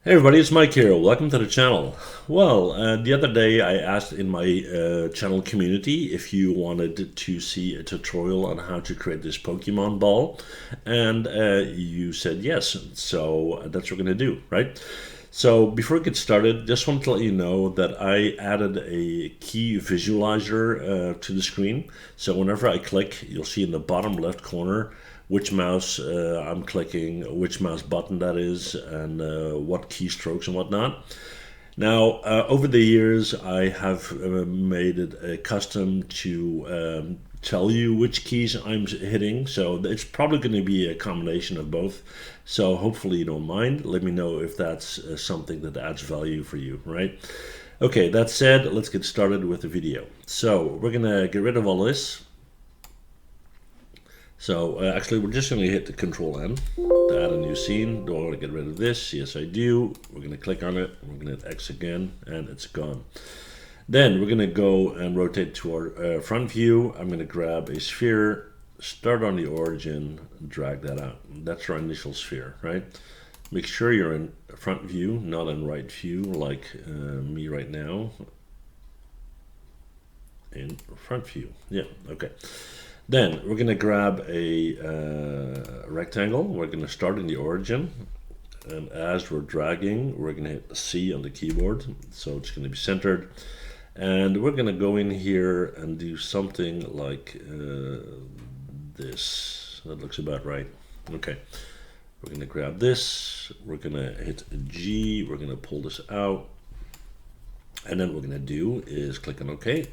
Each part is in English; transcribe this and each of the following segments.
Hey everybody, it's Mike here. Welcome to the channel. Well, the other day I asked in my channel community if you wanted to see a tutorial on how to create this Pokemon ball, and you said yes, so that's what we're going to do, right? So before we get started, just want to let you know that I added a key visualizer to the screen. So whenever I click, you'll see in the bottom left corner which mouse I'm clicking, which mouse button that is, and what keystrokes and whatnot. Now, over the years, I have made it a custom to tell you which keys I'm hitting, so it's probably going to be a combination of both. So hopefully you don't mind. Let me know if that's something that adds value for you, right? Okay, that said, let's get started with the video. So we're going to get rid of all this. So actually we're just going to hit the Control N to add a new scene. Do I want to get rid of this? Yes, I do. We're going to click on it. We're going to hit X again, and it's gone. Then we're going to go and rotate to our front view. I'm going to grab a sphere, start on the origin, drag that out. That's our initial sphere, right? Make sure you're in front view, not in right view like me right now. In front view. Yeah, okay. Then we're going to grab a rectangle. We're going to start in the origin. And as we're dragging, we're going to hit C on the keyboard. So it's going to be centered. And we're going to go in here and do something like this. That looks about right. Okay. We're going to grab this. We're going to hit G. We're going to pull this out. And then what we're going to do is click on OK.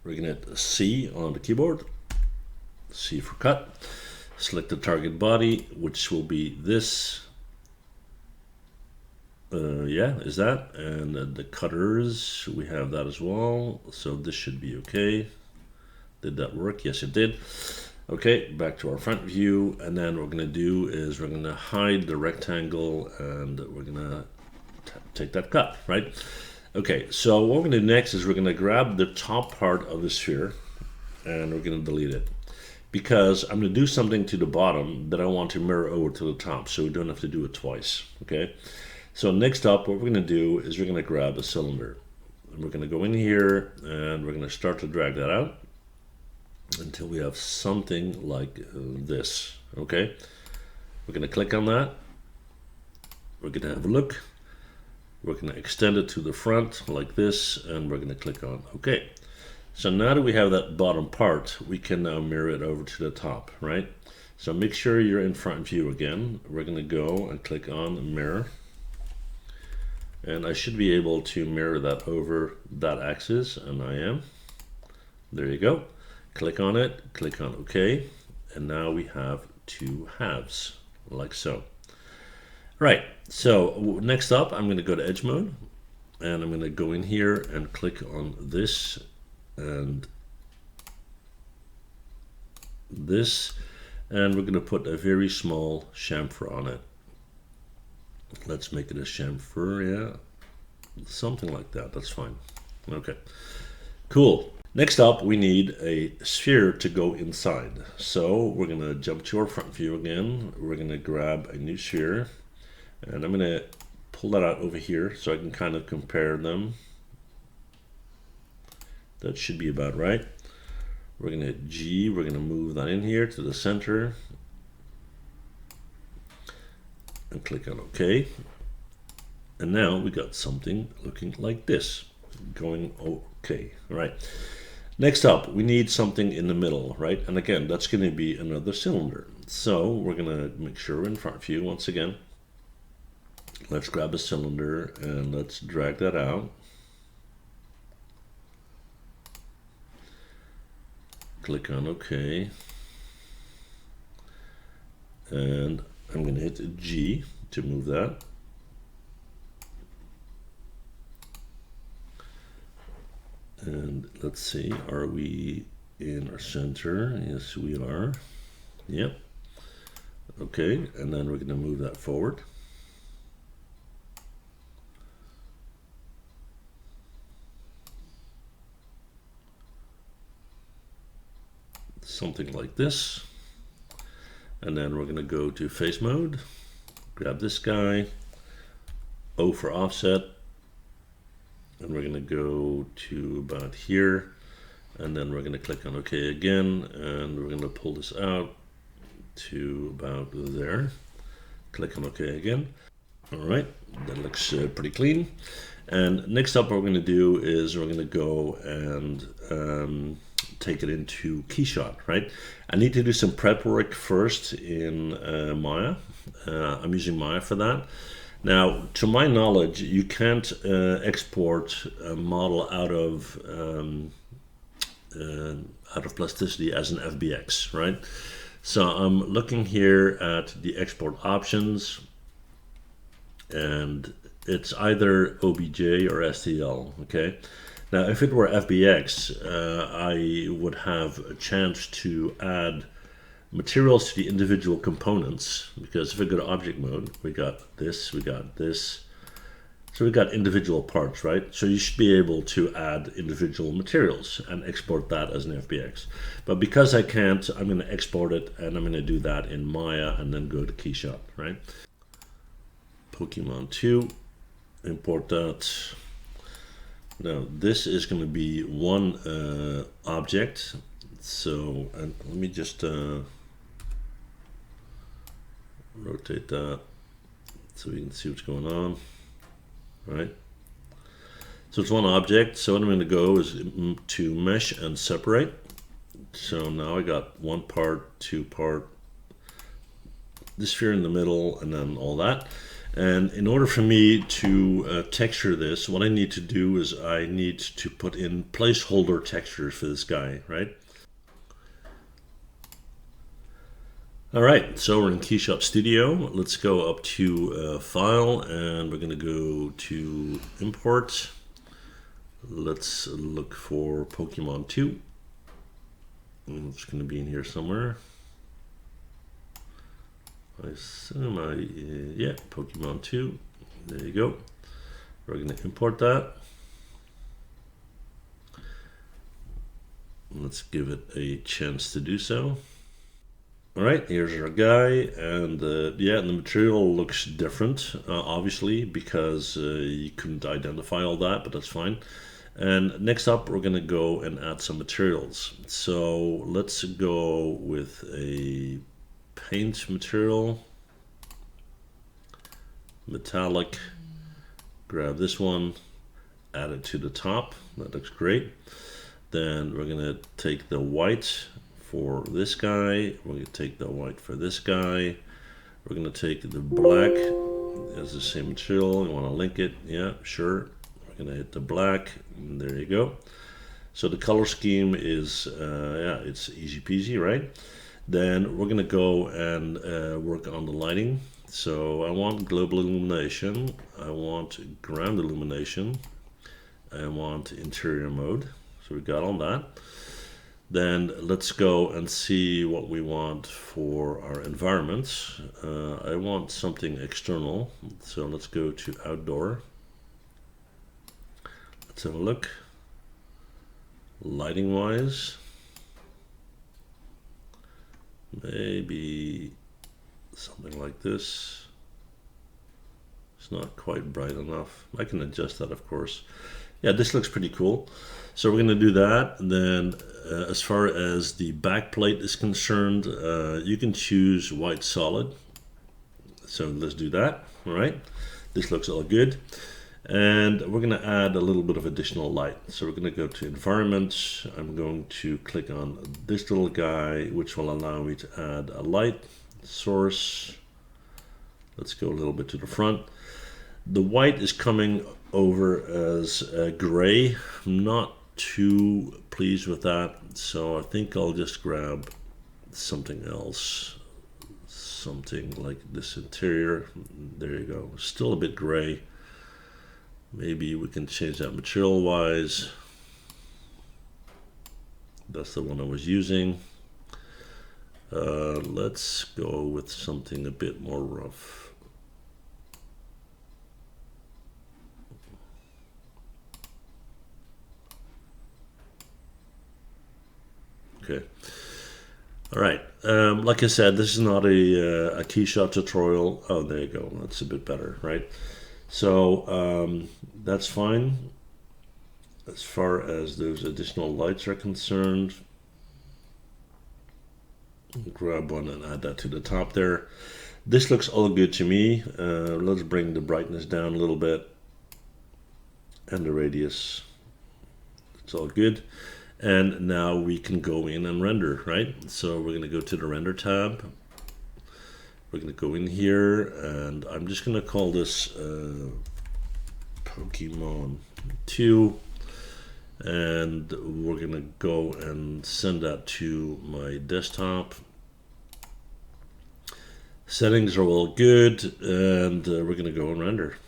We're going to hit C on the keyboard. C for cut. Select the target body, which will be this. Yeah, is that? And the cutters, we have that as well. So this should be okay. Did that work? Yes, it did. Okay, back to our front view. And then what we're going to do is we're going to hide the rectangle and we're going to take that cut, right? Okay, so what we're going to do next is we're going to grab the top part of the sphere and we're going to delete it. Because I'm going to do something to the bottom that I want to mirror over to the top, so we don't have to do it twice, okay? So next up, what we're going to do is we're going to grab a cylinder. And we're going to go in here, and we're going to start to drag that out until we have something like this, okay? We're going to click on that. We're going to have a look. We're going to extend it to the front like this, and we're going to click on OK. So now that we have that bottom part, we can now mirror it over to the top, right? So make sure you're in front view again. We're going to go and click on mirror. And I should be able to mirror that over that axis, and I am. There you go. Click on it, click on OK. And now we have two halves, like so. Right, so next up, I'm going to go to edge mode. And I'm going to go in here and click on this. And this, and we're going to put a very small chamfer on it. Let's make it a chamfer, yeah, something like that. That's fine. Okay, cool. Next up, we need a sphere to go inside. So we're going to jump to our front view again. We're going to grab a new sphere, and I'm going to pull that out over here so I can kind of compare them. That should be about right. We're going to hit G. We're going to move that in here to the center. And click on OK. And now we got something looking like this. Going OK. All right. Next up, we need something in the middle, right? And again, that's going to be another cylinder. So we're going to make sure we're in front view once again. Let's grab a cylinder and let's drag that out. Click on OK, and I'm going to hit G to move that. And let's see, are we in our center? Yes, we are. Yep. Okay, and then we're going to move that forward. Something like this. And then we're going to go to face mode, grab this guy, O for offset, and we're going to go to about here, and then we're going to click on OK again, and we're going to pull this out to about there. Click on OK again. All right, that looks pretty clean. And next up, what we're going to do is we're going to go and take it into Keyshot, right? I need to do some prep work first in Maya. I'm using Maya for that. Now, to my knowledge, you can't export a model out of Plasticity as an FBX, right? So I'm looking here at the export options, and it's either OBJ or STL, okay? Now, if it were FBX, I would have a chance to add materials to the individual components, because if we go to object mode, we got this, so we got individual parts, right? So you should be able to add individual materials and export that as an FBX. But because I can't, I'm going to export it, and I'm going to do that in Maya and then go to Keyshot, right? Pokémon 2, import that. Now this is going to be one object. So let me just rotate that so we can see what's going on. Right, so it's one object. So what I'm going to go is to mesh and separate. So now I got one part, two part, this sphere in the middle, and then all that. And in order for me to texture this, what I need to do is I need to put in placeholder textures for this guy, right? All right, so we're in Keyshot Studio. Let's go up to File, and we're going to go to Import. Let's look for Pokémon 2. It's going to be in here somewhere. I assume yeah, Pokémon 2. There you go. We're going to import that. Let's give it a chance to do so. All right, here's our guy, and yeah, the material looks different, obviously, because you couldn't identify all that, but that's fine. And next up, we're going to go and add some materials. So let's go with a paint material, metallic, grab this one, add it to the top. That looks great. Then we're going to take the white for this guy, we're going to take the white for this guy, we're going to take the black as the same material. You want to link it, yeah, sure. We're going to hit the black, and there you go. So the color scheme is yeah, it's easy peasy, right? Then we're going to go and work on the lighting. So I want global illumination, I want ground illumination, I want interior mode. So we got all that. Then let's go and see what we want for our environment. I want something external, so let's go to outdoor. Let's have a look. Lighting wise, maybe something like this. It's not quite bright enough. I can adjust that, of course. Yeah, this looks pretty cool. So we're going to do that. And then as far as the back plate is concerned, you can choose white solid. So let's do that. All right. This looks all good. And we're going to add a little bit of additional light. So we're going to go to environment. I'm going to click on this little guy, which will allow me to add a light source. Let's go a little bit to the front. The white is coming over as gray. I'm not too pleased with that, so I think I'll just grab something else, something like this interior. There you go. Still a bit gray. Maybe we can change that material wise. That's the one I was using. Let's go with something a bit more rough. Okay. All right. Like I said, this is not a Keyshot tutorial. Oh, there you go. That's a bit better, right? So that's fine as far as those additional lights are concerned. Grab one and add that to the top there. This looks all good to me. Let's bring the brightness down a little bit and the radius. It's all good. And now we can go in and render, right? So we're going to go to the render tab. We're going to go in here, and I'm just going to call this Pokémon 2. And we're going to go and send that to my desktop. Settings are all good, and we're going to go and render.